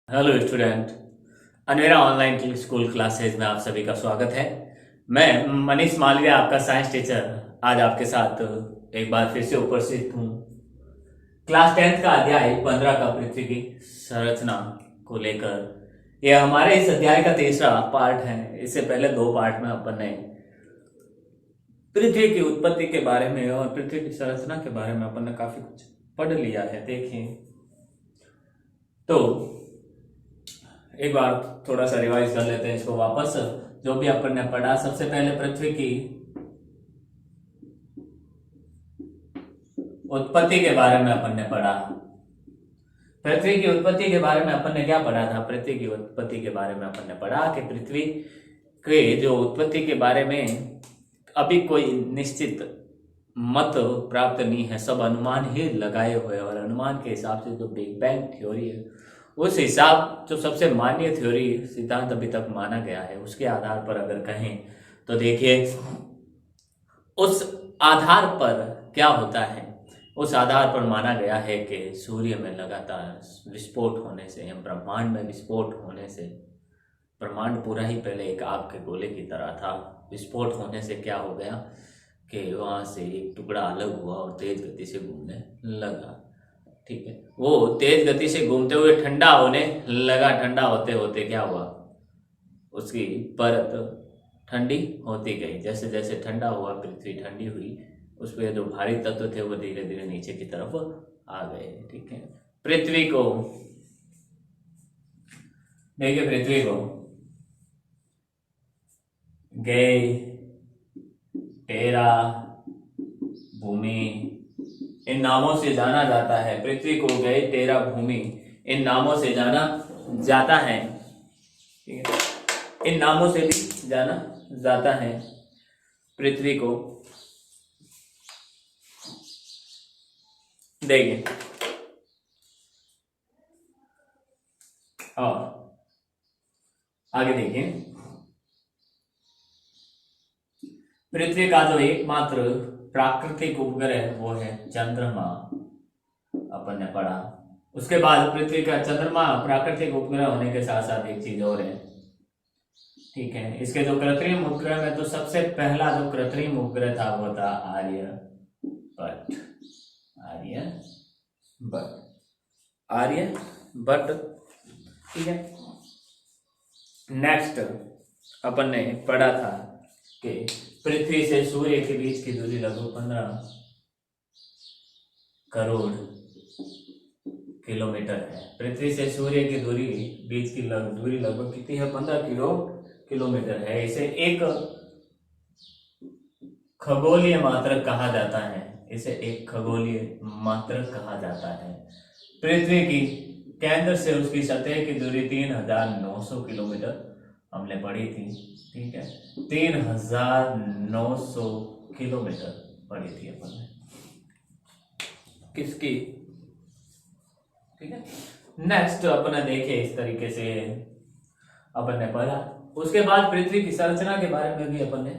Hello student. अनवेरा online school classes में आप सभी का स्वागत है। मैं मनीष मालवीय, आपका साइंस टीचर, आज आपके साथ एक बार फिर से उपस्थित हूँ। क्लास 10th का अध्याय 15 का पृथ्वी की संरचना को लेकर। यह हमारे इस अध्याय का तीसरा पार्ट है। इससे पहले दो पार्ट में अपन ने पृथ्वी की उत्पत्ति के बारे में और पृथ्वी की संरचना के बारे में अपन ने काफी कुछ पढ़ लिया है। देखिए, तो एक बार थोड़ा सा रिवाइज कर लेते हैं इसको वापस। जो भी अपन ने पढ़ा, सबसे पहले पृथ्वी की उत्पत्ति के बारे में अपन ने पढ़ा। पृथ्वी की उत्पत्ति के बारे में अपन ने क्या पढ़ा था? पृथ्वी की उत्पत्ति के बारे में अपन ने पढ़ा कि पृथ्वी के जो उत्पत्ति के बारे में अभी कोई निश्चित मत प्राप्त नहीं है, सब अनुमान ही लगाए हुए, और अनुमान के हिसाब से जो बिग बैंग थ्योरी है, उस हिसाब जो सबसे मान्य थ्योरी सिद्धांत अभी तक माना गया है, उसके आधार पर अगर कहें तो देखिए, उस आधार पर क्या होता है, उस आधार पर माना गया है कि सूर्य में लगातार विस्फोट होने से या ब्रह्मांड में विस्फोट होने से, ब्रह्मांड पूरा ही पहले एक आग के गोले की तरह था, विस्फोट होने से क्या हो गया कि वहां से एक टुकड़ा अलग हुआ और तेज गति से घूमने लगा। ठीक है, वो तेज गति से घूमते हुए ठंडा होने लगा। ठंडा होते होते क्या हुआ, उसकी परत ठंडी होती गई। जैसे जैसे ठंडा हुआ, पृथ्वी ठंडी हुई, उस पर जो भारी तत्व थे वो धीरे धीरे नीचे की तरफ आ गए। ठीक है, पृथ्वी को देखिए, पृथ्वी को गए, टेरा, भूमि, इन नामों से जाना जाता है। पृथ्वी को गए, टेरा, भूमि, इन नामों से जाना जाता है। ठीक है, इन नामों से भी जाना जाता है पृथ्वी को। देखिए, और आगे देखिए, पृथ्वी का जो एकमात्र प्राकृतिक उपग्रह वो है चंद्रमा, अपन ने पढ़ा। उसके बाद पृथ्वी का चंद्रमा प्राकृतिक उपग्रह होने के साथ साथ एक चीज और है। ठीक है, इसके जो कृत्रिम उपग्रह में तो सबसे पहला जो कृत्रिम उपग्रह था वो था आर्यभट्ट। आर्यभट्ट। ठीक है, नेक्स्ट अपन ने पढ़ा था कि पृथ्वी से सूर्य के बीच की दूरी लगभग 15 करोड़ किलोमीटर है। पृथ्वी से सूर्य की दूरी बीच की दूरी लगभग कितनी है? 15 किलोमीटर है। इसे एक खगोलीय मात्रक कहा जाता है। इसे एक खगोलीय मात्रक कहा जाता है। पृथ्वी की केंद्र से उसकी सतह की दूरी 3900 किलोमीटर हमने पढ़ी थी। ठीक है, 3900 किलोमीटर पढ़ी थी अपन ने किसकी। ठीक है, नेक्स्ट अपन ने देखे इस तरीके से अपन ने पढ़ा। उसके बाद पृथ्वी की संरचना के बारे में भी अपन ने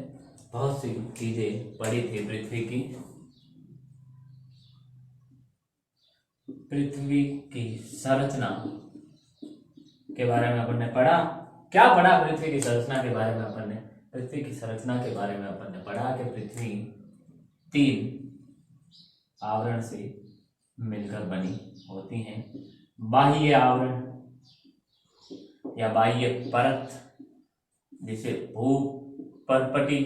बहुत सी चीजें पढ़ी थी। पृथ्वी की संरचना के बारे में अपन ने पढ़ा। क्या पढ़ा पृथ्वी की संरचना के बारे में अपन ने? पृथ्वी की संरचना के बारे में अपन ने पढ़ा कि पृथ्वी 3 आवरण से मिलकर बनी होती हैं। बाह्य आवरण या बाह्य परत, जिसे भूपरपटी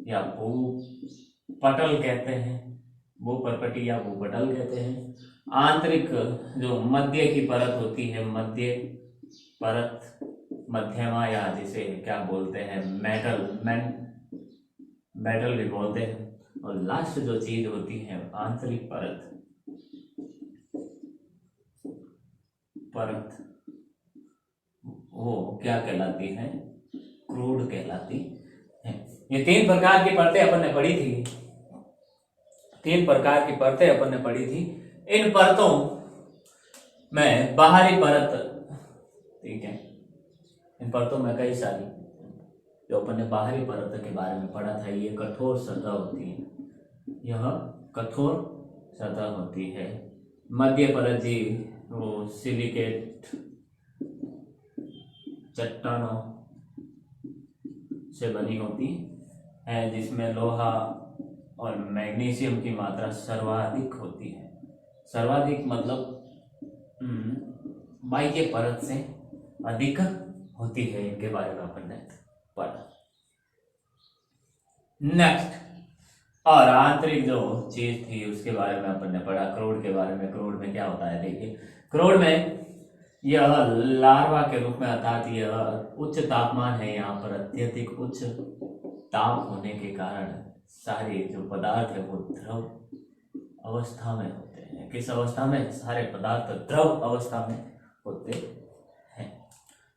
या भूपटल कहते हैं, भूपरपटी या भूपटल कहते हैं। आंतरिक जो मध्य की परत होती है, मध्य परत, मध्यमा, या जिसे क्या बोलते हैं, मेटल भी बोलते हैं। और लास्ट जो चीज होती है, आंतरिक परत, वो क्या कहलाती है? क्रूड कहलाती है। ये 3 प्रकार की परतें अपन ने पढ़ी थी। 3 प्रकार की परतें अपन ने पढ़ी थी। इन परतों में बाहरी परत, ठीक है, इन परतों में कई सारी जो अपन ने बाहरी परत के बारे में पढ़ा था, ये कठोर सतह होती है। यह कठोर सतह होती है। मध्य परत जी वो सिलिकेट चट्टानों से बनी होती है, जिसमें लोहा और मैग्नीशियम की मात्रा सर्वाधिक होती है। सर्वाधिक मतलब बाह्य परत से अधिक होती है, इनके बारे में अपन ने पढ़ा। नेक्स्ट, और आंतरिक जो चीज थी उसके बारे में अपन ने पढ़ा, क्रोड के बारे में। क्रोड में क्या होता है, देखिए क्रोड में यह लार्वा के रूप में, अर्थात यह उच्च तापमान है, यहाँ पर अत्यधिक उच्च ताप होने के कारण सारे जो पदार्थ है वो द्रव अवस्था में होते हैं। किस अवस्था में? सारे पदार्थ द्रव अवस्था में होते हैं।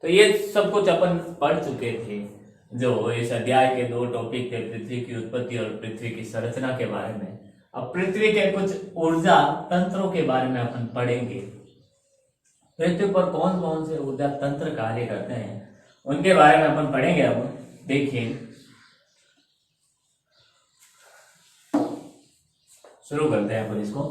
तो ये सब कुछ अपन पढ़ चुके थे, जो इस अध्याय के 2 टॉपिक थे, पृथ्वी की उत्पत्ति और पृथ्वी की संरचना के बारे में। अब पृथ्वी के कुछ ऊर्जा तंत्रों के बारे में अपन पढ़ेंगे। पृथ्वी पर कौन कौन से ऊर्जा तंत्र कार्य करते हैं उनके बारे में अपन पढ़ेंगे। अब देखिए, शुरू करते हैं अपन इसको।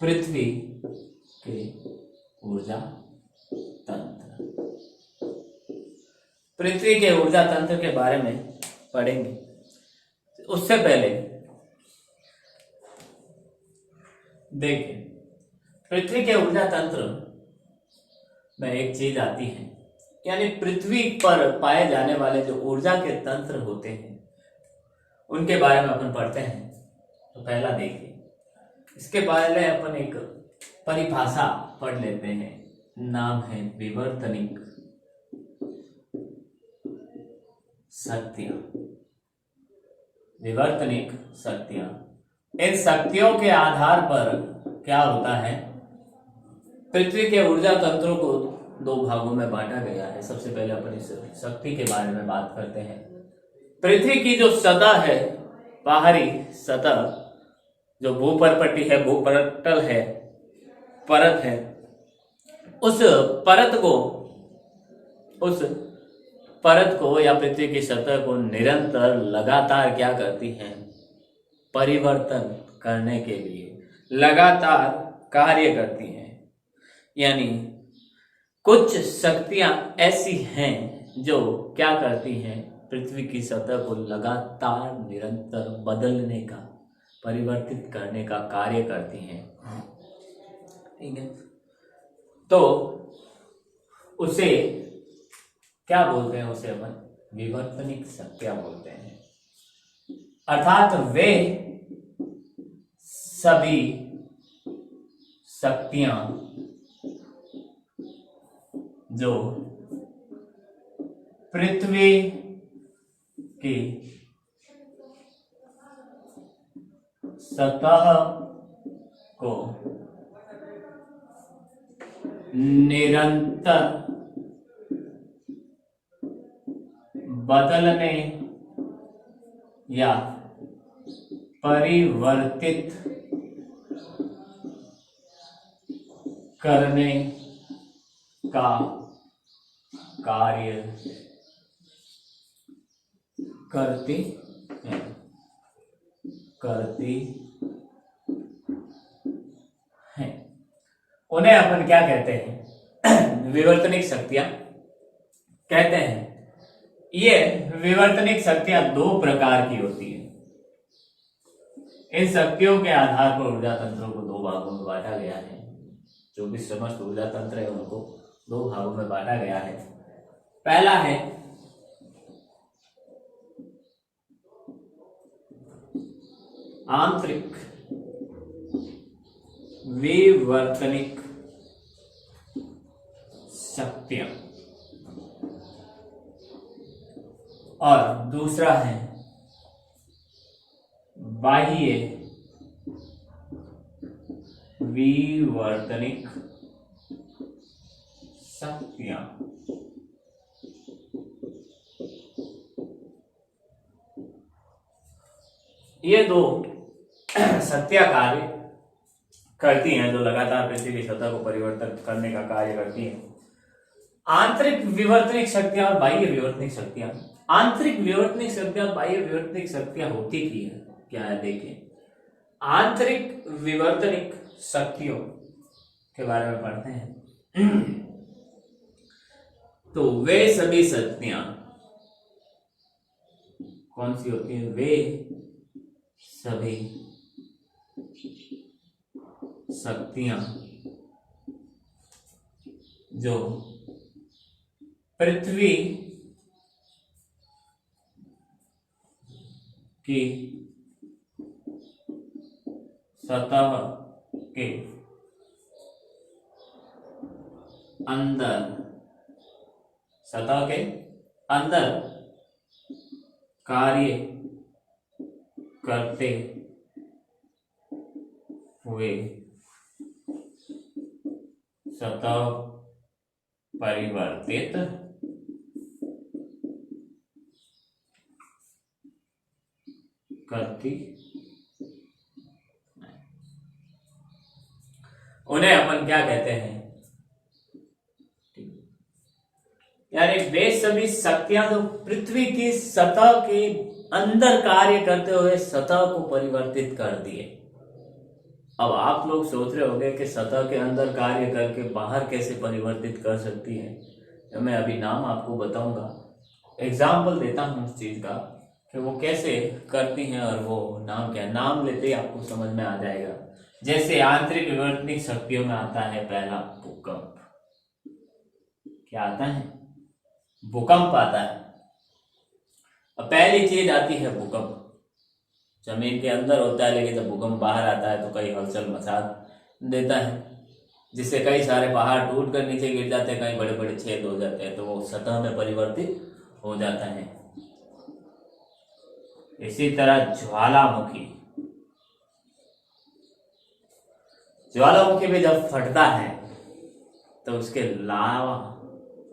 पृथ्वी के ऊर्जा तंत्र। पृथ्वी के ऊर्जा तंत्र के बारे में पढ़ेंगे। उससे पहले देखिए, पृथ्वी के ऊर्जा तंत्र में एक चीज आती है, यानी पृथ्वी पर पाए जाने वाले जो ऊर्जा के तंत्र होते हैं उनके बारे में अपन पढ़ते हैं। तो पहला देखिए, इसके पहले अपन एक परिभाषा पढ़ लेते हैं, नाम है विवर्तनिक शक्तियां। विवर्तनिक शक्तियां, इन शक्तियों के आधार पर क्या होता है, पृथ्वी के ऊर्जा तंत्रों को 2 भागों में बांटा गया है। सबसे पहले अपन इस शक्ति के बारे में बात करते हैं। पृथ्वी की जो सतह है, बाहरी सतह, जो भूपरपट्टी है, भूपटल है, परत है, उस परत को या पृथ्वी की सतह को निरंतर लगातार क्या करती हैं, परिवर्तन करने के लिए लगातार कार्य करती हैं। यानी कुछ शक्तियां ऐसी हैं जो क्या करती हैं, पृथ्वी की सतह को लगातार निरंतर बदलने का, परिवर्तित करने का कार्य करती हैं। ठीक है, तो उसे क्या बोलते हैं, उसे अपन विवर्तनिक शक्तियां बोलते हैं। अर्थात वे सभी शक्तियां जो पृथ्वी की सतह को निरंतर बदलने या परिवर्तित करने का कार्य करती हैं, उन्हें अपन क्या कहते हैं, विवर्तनिक शक्तियां कहते हैं। ये विवर्तनिक शक्तियां 2 प्रकार की होती है। इन शक्तियों के आधार पर ऊर्जा तंत्रों को 2 भागों में बांटा गया है। जो भी समस्त ऊर्जा तंत्र है उनको 2 भागों में बांटा गया है। पहला है आंतरिक विवर्तनिक शक्तियां और दूसरा है बाह्य विवर्तनिक शक्तियां। ये 2 शक्तियां कार्य करती हैं जो लगातार पृथ्वी की सतह को परिवर्तन करने का कार्य करती हैं। आंतरिक विवर्तनिक शक्तियां और बाह्य विवर्तनिक शक्तियां। आंतरिक विवर्तनिक शक्तियां और बाह्य विवर्तनिक शक्तियां होती की है, क्या है देखिए, आंतरिक विवर्तनिक शक्तियों के बारे में पढ़ते हैं। तो वे सभी शक्तियां कौन सी होती हैं? वे सभी शक्तियां जो पृथ्वी की सतह के अंदर, सतह के अंदर कार्य करते हुए सतह परिवर्तित करती, उन्हें अपन क्या कहते हैं? यानी वे सभी शक्तियां जो पृथ्वी की सतह के अंदर कार्य करते हुए सतह को परिवर्तित कर दिए। अब आप लोग सोच रहे होंगे कि सतह के अंदर कार्य करके बाहर कैसे परिवर्तित कर सकती है, तो मैं अभी नाम आपको बताऊंगा, एग्जाम्पल देता हूं उस चीज का कि वो कैसे करती हैं और वो नाम क्या है। नाम लेते ही आपको समझ में आ जाएगा। जैसे आंतरिक विवर्तनिक शक्तियों में आता है पहला भूकंप। क्या आता है? भूकंप आता है। अब पहली चीज आती है भूकंप। जमीन के अंदर होता है, लेकिन जब भूकंप बाहर आता है तो कई हलचल मचा देता है, जिससे कई सारे पहाड़ टूट कर नीचे गिर जाते हैं, कई बड़े बड़े छेद हो जाते हैं, तो वो सतह में परिवर्तित हो जाता है। इसी तरह ज्वालामुखी, ज्वालामुखी में जब फटता है तो उसके लावा,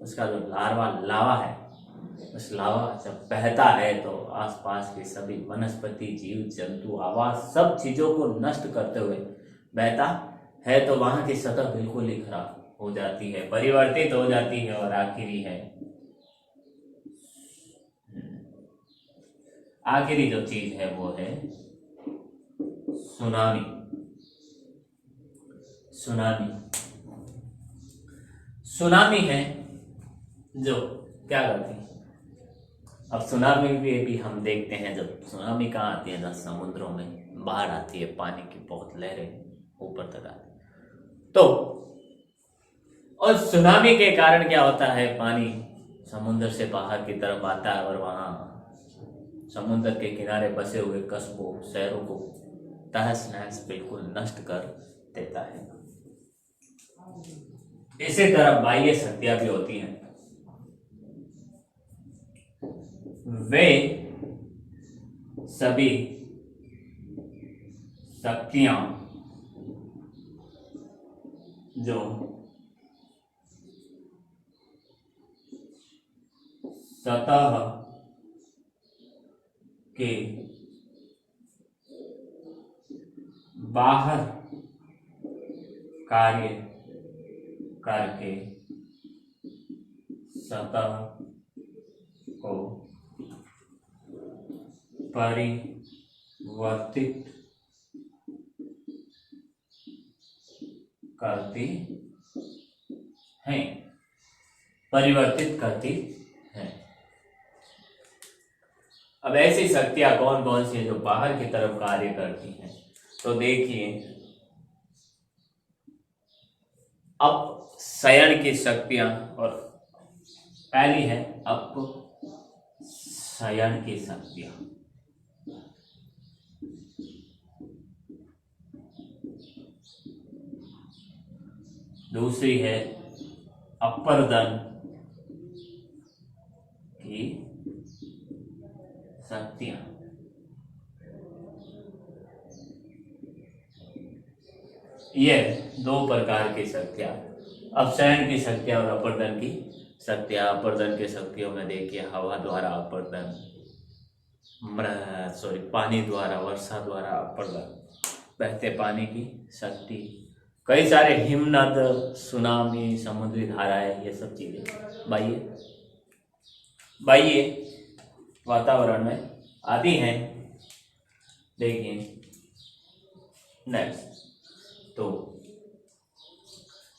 उसका जो लार्वा लावा है, उस लावा जब बहता है तो आसपास के सभी वनस्पति, जीव जंतु, आवास, सब चीजों को नष्ट करते हुए बहता है, तो वहां की सतह बिल्कुल ही खराब हो जाती है, परिवर्तित हो जाती है। और आखिरी जो चीज है वो है सुनामी। सुनामी, सुनामी है जो क्या करती है? अब सुनामी भी हम देखते हैं, जब सुनामी कहाँ आती है? जब समुद्रों में बाढ़ आती है, पानी की बहुत लहरें ऊपर तक आती है, तो और सुनामी के कारण क्या होता है? पानी समुद्र से बाहर की तरफ आता है और वहां समुद्र के किनारे बसे हुए कस्बों, शहरों को तहस नहस बिल्कुल नष्ट कर देता है। इसी तरह बाह्य शक्तियां भी होती हैं। वे सभी शक्तियां जो सतह के बाहर कार्य करके सतह को परिवर्तित करती हैं, परिवर्तित करती हैं। अब ऐसी शक्तियां कौन कौन सी हैं जो बाहर की तरफ कार्य करती हैं? तो देखिए, अपसयन की शक्तियां, और पहली है अपसयन की शक्तियां। दूसरी है अपर्दन की शक्तियां। ये दो प्रकार की शक्तियां, अपसयन की शक्तियां और अपर्दन की शक्तियां। अपर्दन की शक्तियों में देखिए, हवा द्वारा अपर्दन, पानी द्वारा, वर्षा द्वारा अपर्दन, बहते पानी की शक्ति, कई सारे हिमनद, सुनामी, समुद्री धाराएं, ये सब चीजें बाह्य वातावरण में आती हैं। देखिए नेक्स्ट, तो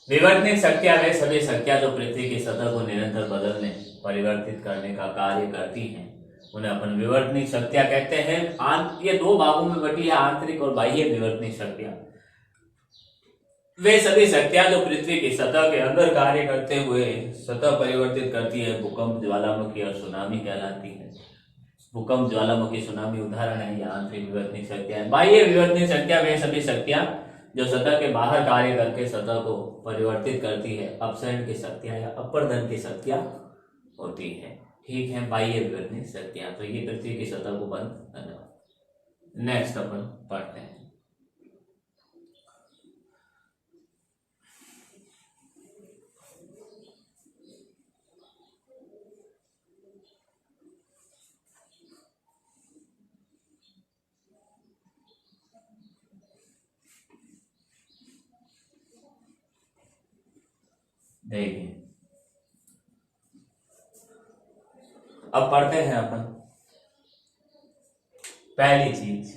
विवर्तनिक शक्तियां वे सभी शक्तियां जो पृथ्वी की सतह को निरंतर बदलने परिवर्तित करने का कार्य करती हैं, उन्हें अपन विवर्तनिक शक्तियां कहते हैं। ये दो भागों में बटी है, आंतरिक और बाह्य विवर्तनिक शक्तियां। वे सभी शक्तियां जो पृथ्वी की सतह के अंदर कार्य करते हुए सतह परिवर्तित करती है, भूकंप, ज्वालामुखी और सुनामी कहलाती है। भूकंप, ज्वालामुखी, सुनामी उदाहरण है, या आंतरिक विवर्तनिक शक्तियां। बाह्य विवर्तनिक शक्तियां वे सभी शक्तियां जो सतह के बाहर कार्य करके सतह को परिवर्तित करती है, अपसरण की शक्तियां या अपर्दन की शक्तियां होती है। ठीक है, बाह्य विवर्तनिक शक्तियां। तो ये पृथ्वी की सतह को बंद करना। नेक्स्ट अपन पढ़ते हैं। देखिए अब पढ़ते हैं अपन पहली चीज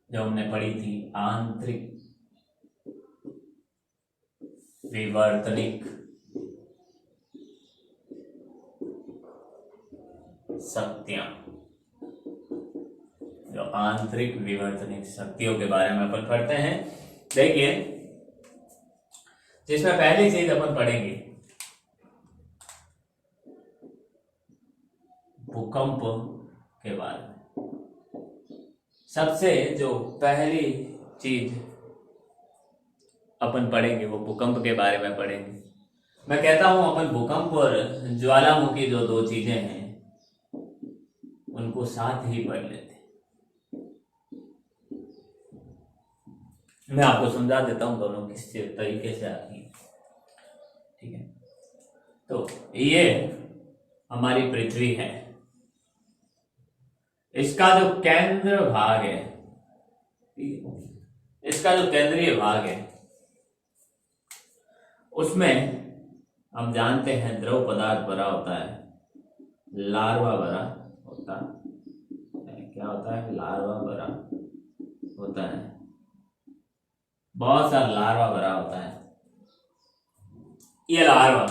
जो हमने पढ़ी थी, आंतरिक विवर्तनिक शक्तियां। जो आंतरिक विवर्तनिक शक्तियों के बारे में अपन पढ़ते हैं। देखिए जिसमें पहली चीज अपन पढ़ेंगे भूकंप के बारे में। सबसे जो पहली चीज अपन पढ़ेंगे वो भूकंप के बारे में पढ़ेंगे। मैं कहता हूं अपन भूकंप और ज्वालामुखी जो दो चीजें हैं उनको साथ ही पढ़ लेते हैं। मैं आपको समझा देता हूं दोनों किस तरीके से आती है। ठीक है, तो ये हमारी पृथ्वी है। इसका जो केंद्र भाग है, इसका जो केंद्रीय भाग है, उसमें हम जानते हैं द्रव पदार्थ भरा होता है, लार्वा भरा होता है। क्या होता है? लार्वा भरा होता है, बहुत सारा लार्वा भरा होता है। ये लार्वा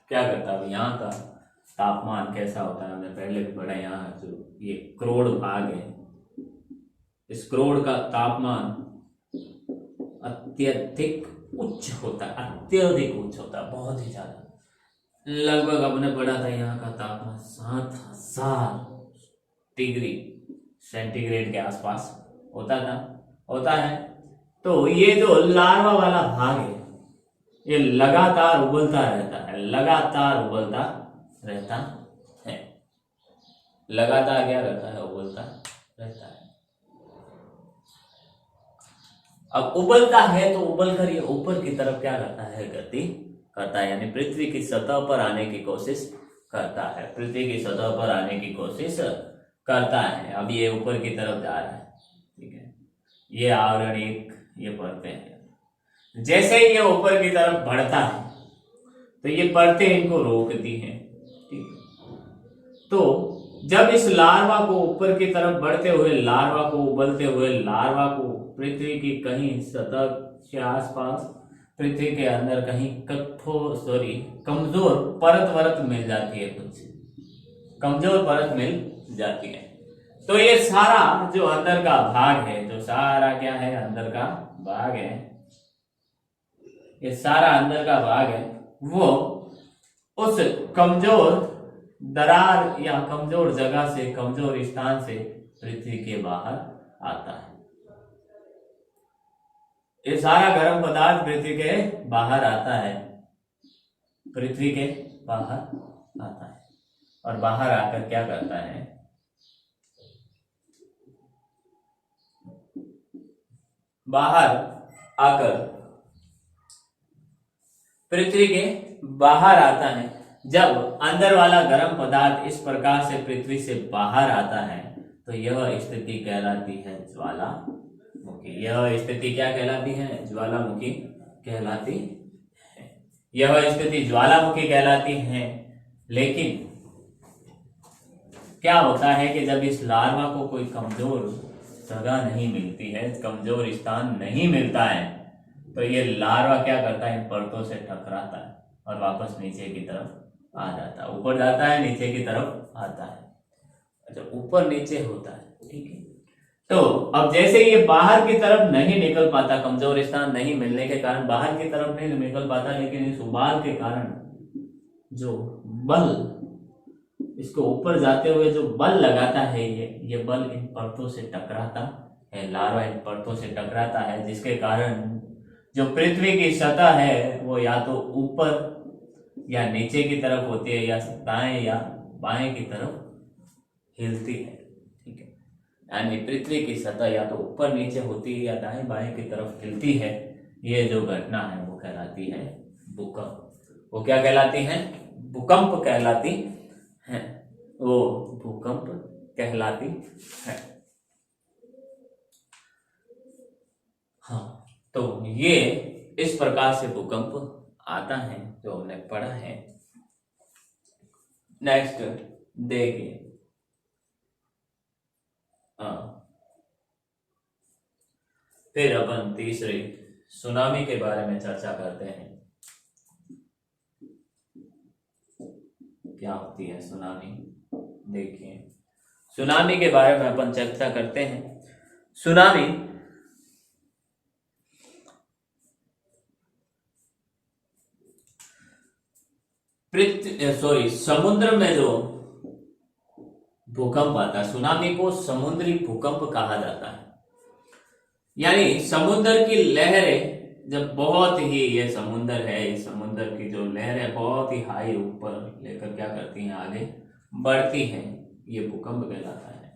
क्या करता है? यहाँ का तापमान कैसा होता है हमने पहले भी पढ़ा। यहाँ जो ये क्रोड़ भाग है, इस क्रोड़ का तापमान अत्यधिक उच्च होता है, अत्यधिक उच्च होता है, बहुत ही ज्यादा। लगभग अपने पढ़ा था यहाँ का तापमान 7000 डिग्री सेंटीग्रेड के आसपास होता है। तो ये जो लार्वा वाला भाग है ये लगातार उबलता रहता है, लगातार उबलता रहता है, लगातार क्या रहता है? उबलता रहता है। अब उबलता है तो उबलकर ये ऊपर की तरफ क्या करता है? गति करता है, यानी पृथ्वी की सतह पर आने की कोशिश करता है, पृथ्वी की सतह पर आने की कोशिश करता है। अब ये ऊपर की तरफ जा रहा है। ठीक है, ये आवरण एक, ये परतें हैं। जैसे ही ये ऊपर की तरफ बढ़ता है तो ये परतें इनको रोकती हैं। ठीक है, तो जब इस लार्वा को ऊपर की तरफ बढ़ते हुए, लार्वा को उबलते हुए लार्वा को पृथ्वी की कहीं सतह के आसपास, पृथ्वी के अंदर कहीं कमजोर परत मिल जाती है, कुछ कमजोर परत मिल जाती है, तो ये सारा जो अंदर का भाग है, जो सारा क्या है? अंदर का भाग है, ये सारा अंदर का भाग है, वो उस कमजोर दरार या कमजोर जगह से, कमजोर स्थान से पृथ्वी के बाहर आता है। ये सारा गर्म पदार्थ पृथ्वी के बाहर आता है, पृथ्वी के बाहर आता है, और बाहर आकर क्या करता है? बाहर आकर पृथ्वी के बाहर आता है। जब अंदर वाला गर्म पदार्थ इस प्रकार से पृथ्वी से बाहर आता है तो यह स्थिति कहलाती है ज्वालामुखी। यह स्थिति क्या कहलाती है? ज्वालामुखी कहलाती है। यह स्थिति ज्वालामुखी कहलाती है। लेकिन क्या होता है कि जब इस लार्वा को कोई कमजोर जगह नहीं मिलती है, कमजोर स्थान नहीं मिलता है, तो ये लार्वा क्या करता है, इन परतों से टकराता है और वापस नीचे की तरफ आ जाता है। ऊपर जाता है, नीचे की तरफ आता है। अच्छा, ऊपर नीचे होता है, ठीक है। तो अब जैसे ये बाहर की तरफ नहीं निकल पाता, कमजोर स्थान नहीं मिलने के कारण बाहर की तरफ नहीं निकल पाता, लेकिन इस उबाल के कारण जो बल, इसको ऊपर जाते हुए जो बल लगाता है, ये बल इन परतों से टकराता है, लार्वा इन परतों से टकराता है, जिसके कारण जो पृथ्वी की सतह है वो या तो ऊपर या नीचे की तरफ होती है, या दाएं या बाएं की तरफ हिलती है, ठीक है। यानी पृथ्वी की सतह या तो ऊपर नीचे होती है या दाएं बाएं की तरफ हिलती है। ये जो घटना है वो कहलाती है भूकंप। वो क्या कहलाती है? भूकंप कहलाती है। वो भूकंप कहलाती है। हाँ, तो ये इस प्रकार से भूकंप आता है जो हमने पढ़ा है। नेक्स्ट देखिए, फिर अपन तीसरे सुनामी के बारे में चर्चा करते हैं। क्या होती है सुनामी? देखिए, सुनामी के बारे में अपन चर्चा करते हैं। सुनामी समुद्र में जो भूकंप आता है, सुनामी को समुद्री भूकंप कहा जाता है। यानी समुद्र की लहरें जब बहुत ही, ये समुद्र है, इस समुद्र की जो लहरें बहुत ही हाई ऊपर लेकर क्या करती हैं, आगे बढ़ती हैं, ये भूकंप कहलाता है।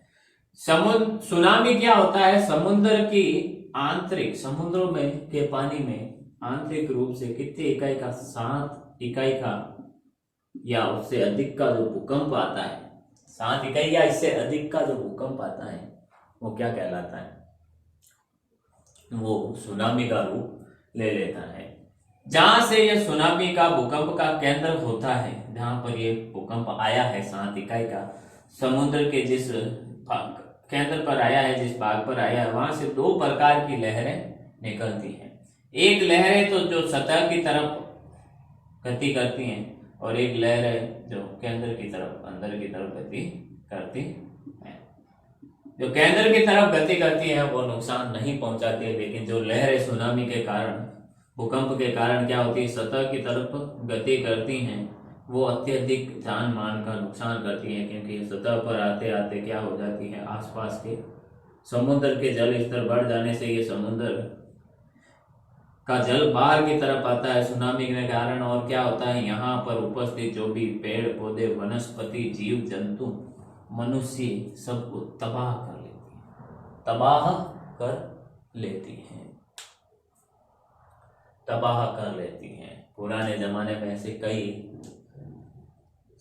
सुनामी क्या होता है? समुद्र की आंतरिक, समुद्रों में के पानी में आंतरिक रूप से कितनी इकाई का, 7 इकाई का या उससे अधिक का जो भूकंप आता है, 7 इकाई या इससे अधिक का जो भूकंप आता है, वो क्या कहलाता है? वो सुनामी का रूप ले लेता है। जहां से ये सुनामी का, भूकंप का केंद्र होता है, जहां पर ये भूकंप आया है 7 इकाई का, समुद्र के जिस केंद्र पर आया है, जिस भाग पर आया है, वहां से 2 प्रकार की लहरें निकलती हैं। एक लहरें तो जो सतह की तरफ गति करती हैं, और एक लहर है जो केंद्र की तरफ, अंदर की तरफ गति करती है। जो केंद्र की तरफ गति करती है वो नुकसान नहीं पहुंचाती है, लेकिन जो लहरें सुनामी के कारण, भूकंप के कारण क्या होती है, सतह की तरफ गति करती हैं, वो अत्यधिक जान मान का नुकसान करती है, क्योंकि सतह पर आते आते क्या हो जाती है, आसपास के समुद्र के जल स्तर बढ़ जाने से ये समुद्र का जल बाहर की तरफ आता है सुनामी के कारण। और क्या होता है, यहाँ पर उपस्थित जो भी पेड़ पौधे, वनस्पति, जीव जंतु, मनुष्य, सबको तबाह कर लेती है, तबाह कर लेती है, तबाह कर लेती हैं। पुराने जमाने में ऐसे कई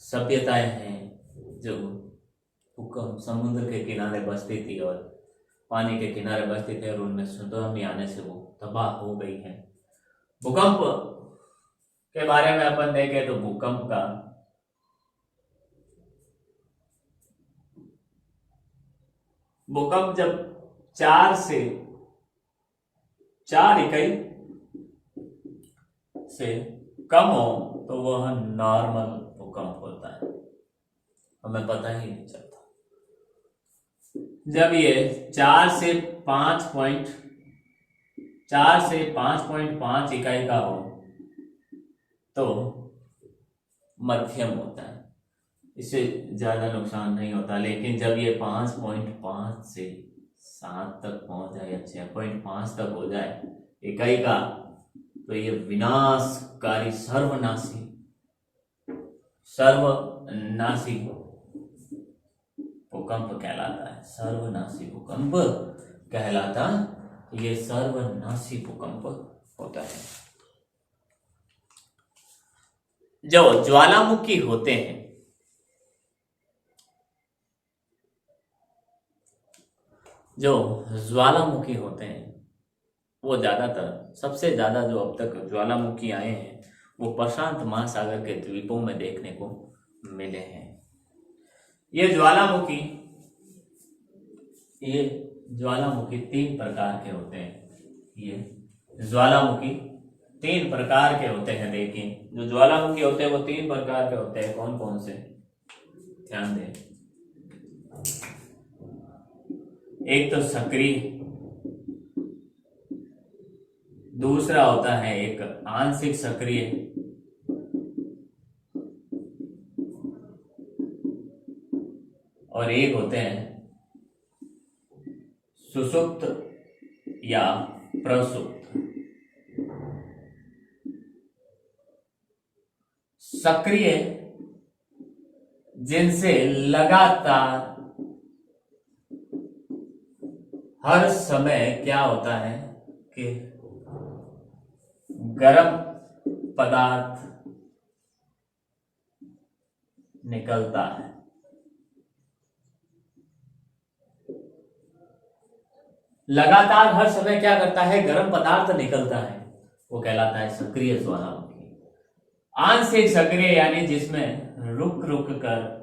सभ्यताएं हैं जो समुद्र के किनारे बसती थी और पानी के किनारे बसती थे, और उनमें सुनामी आने से वो तबाह हो गई है। भूकंप के बारे में अपन देखें तो भूकंप जब 4 इकाई से कम हो तो वह नॉर्मल भूकंप होता है, हमें पता ही नहीं चलता। जब ये 4 से 5.5 इकाई का हो तो मध्यम होता है, इससे ज्यादा नुकसान नहीं होता। लेकिन जब ये 5.5 से 7 तक पहुंच जाए या 6.5 तक हो जाए इकाई का, तो ये विनाशकारी, सर्वनाशी भूकंप कहलाता है। सर्वनाशी भूकंप कहलाता, ये सर्वनाशी भूकंप होता है। जो ज्वालामुखी होते हैं, जो ज्वालामुखी होते हैं वो ज्यादातर, सबसे ज्यादा जो अब तक ज्वालामुखी आए हैं वो प्रशांत महासागर के द्वीपों में देखने को मिले हैं। ये ज्वालामुखी 3 प्रकार के होते हैं। ये ज्वालामुखी 3 प्रकार के होते हैं। देखिए जो ज्वालामुखी होते हैं वो 3 प्रकार के होते हैं। कौन कौन से, ध्यान दें। एक तो सक्रिय, दूसरा होता है एक आंशिक सक्रिय, और एक होते हैं सुषुप्त या प्रसुप्त। सक्रिय जिनसे लगातार हर समय क्या होता है कि गर्म पदार्थ निकलता है। लगातार हर समय क्या करता है, गर्म पदार्थ निकलता है, वो कहलाता है सक्रिय ज्वालामुखी। आंशिक सक्रिय यानी जिसमें रुक रुक कर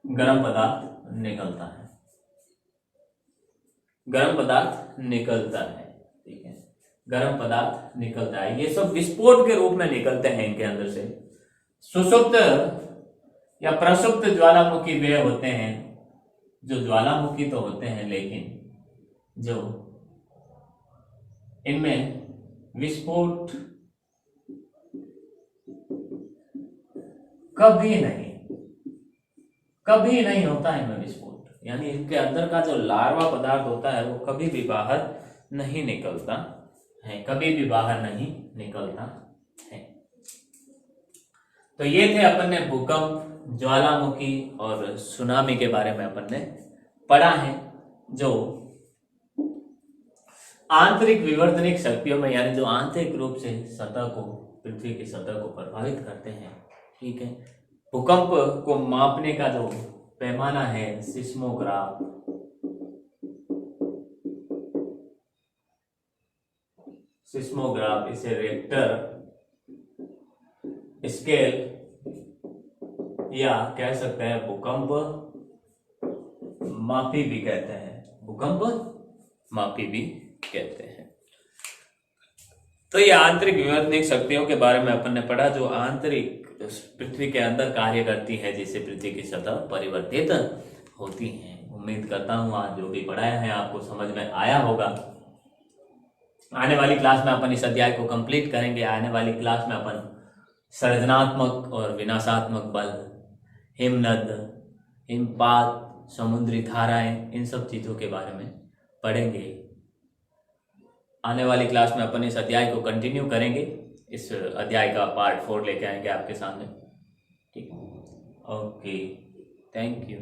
गर्म पदार्थ निकलता है, गर्म पदार्थ निकलता है। ठीक है, गर्म पदार्थ निकलता है। ये सब विस्फोट के रूप में निकलते हैं इनके अंदर से। सुषुप्त या प्रसुप्त ज्वालामुखी वे होते हैं जो ज्वालामुखी तो होते हैं, लेकिन जो इनमें विस्फोट कभी नहीं होता है। इनमें विस्फोट यानी इनके अंदर का जो लार्वा पदार्थ होता है वो कभी भी बाहर नहीं निकलता है, कभी भी बाहर नहीं निकलता है। तो ये थे अपन ने भूकंप, ज्वालामुखी और सुनामी के बारे में अपन ने पढ़ा है, जो आंतरिक विवर्तनिक शक्तियों में यानी जो आंतरिक रूप से सतह को, पृथ्वी की सतह को प्रभावित करते हैं। ठीक है, भूकंप को मापने का जो पैमाना है सिस्मोग्राफ, इसे रिक्टर स्केल या कह सकते हैं भूकंप मापी भी कहते हैं, भूकंप मापी भी कहते हैं। तो ये आंतरिक विवर्तनिक शक्तियों के बारे में अपन ने पढ़ा, जो आंतरिक पृथ्वी के अंदर कार्य करती है, जिससे पृथ्वी की सतह परिवर्तित होती है। उम्मीद करता हूं आज जो भी पढ़ाया है आपको समझ में आया होगा। आने वाली क्लास में अपन इस अध्याय को कंप्लीट करेंगे। आने वाली क्लास में अपन सृजनात्मक और विनाशात्मक बल, हिमनद, हिमपात, समुद्री धाराएं, इन सब चीजों के बारे में पढ़ेंगे। आने वाली क्लास में अपन इस अध्याय को कंटिन्यू करेंगे। इस अध्याय का पार्ट 4 लेके आएंगे आपके सामने। ठीक है, ओके, थैंक यू।